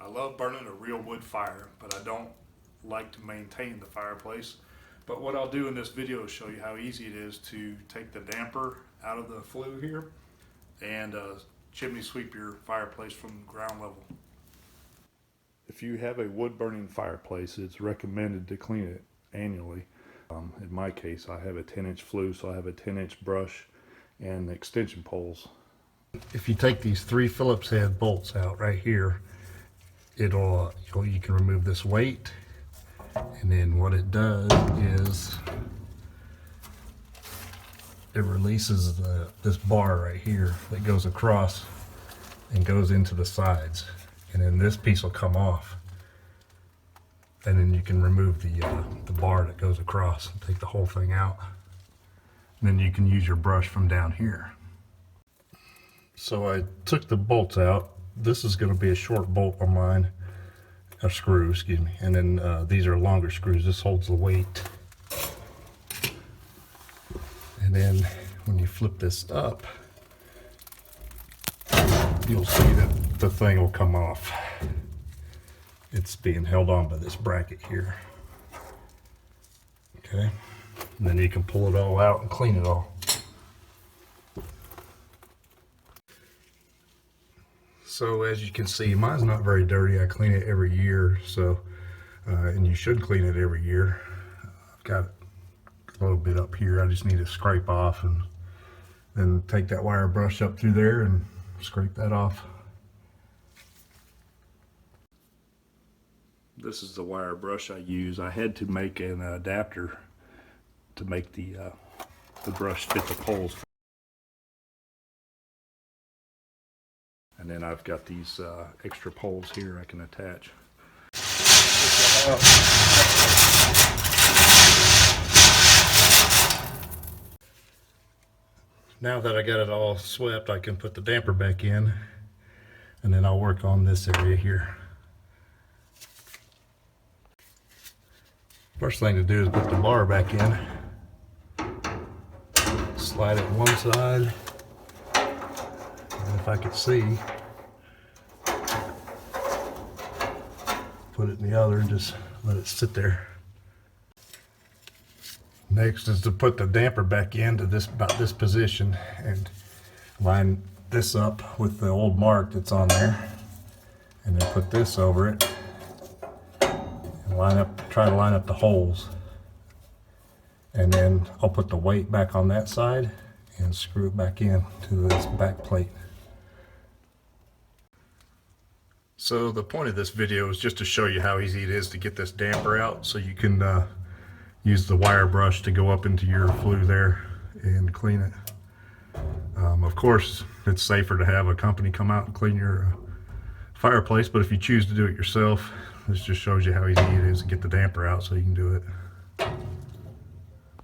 I love burning a real wood fire, but I don't like to maintain the fireplace. But what I'll do in this video is show you how easy it is to take the damper out of the flue here and chimney sweep your fireplace from ground level. If you have a wood burning fireplace, it's recommended to clean it annually. In my case, I have a 10-inch flue, so I have a 10-inch brush and extension poles. If you take these 3 Phillips head bolts out right here, you can remove this weight, and then what it does is it releases this bar right here that goes across and goes into the sides, and then this piece will come off, and then you can remove the bar that goes across and take the whole thing out, and then you can use your brush from down here. So I took the bolts out. This is going to be a short bolt on mine, a screw, excuse me, and then these are longer screws. This holds the weight. And then when you flip this up, you'll see that the thing will come off. It's being held on by this bracket here. Okay, and then you can pull it all out and clean it all. So as you can see, mine's not very dirty. I clean it every year, so and you should clean it every year. I've got a little bit up here I just need to scrape off, and then take that wire brush up through there and scrape that off. This is the wire brush I use. I had to make an adapter to make the brush fit the poles. And then I've got these extra poles here I can attach. Now that I got it all swept, I can put the damper back in, and then I'll work on this area here. First thing to do is put the bar back in. Slide it one side. And if I could see, put it in the other and just let it sit there. Next is to put the damper back into about this position, and line this up with the old mark that's on there, and then put this over it and try to line up the holes, and then I'll put the weight back on that side and screw it back in to this back plate. So the point of this video is just to show you how easy it is to get this damper out, so you can use the wire brush to go up into your flue there and clean it. Of course, it's safer to have a company come out and clean your fireplace, but if you choose to do it yourself, this just shows you how easy it is to get the damper out so you can do it.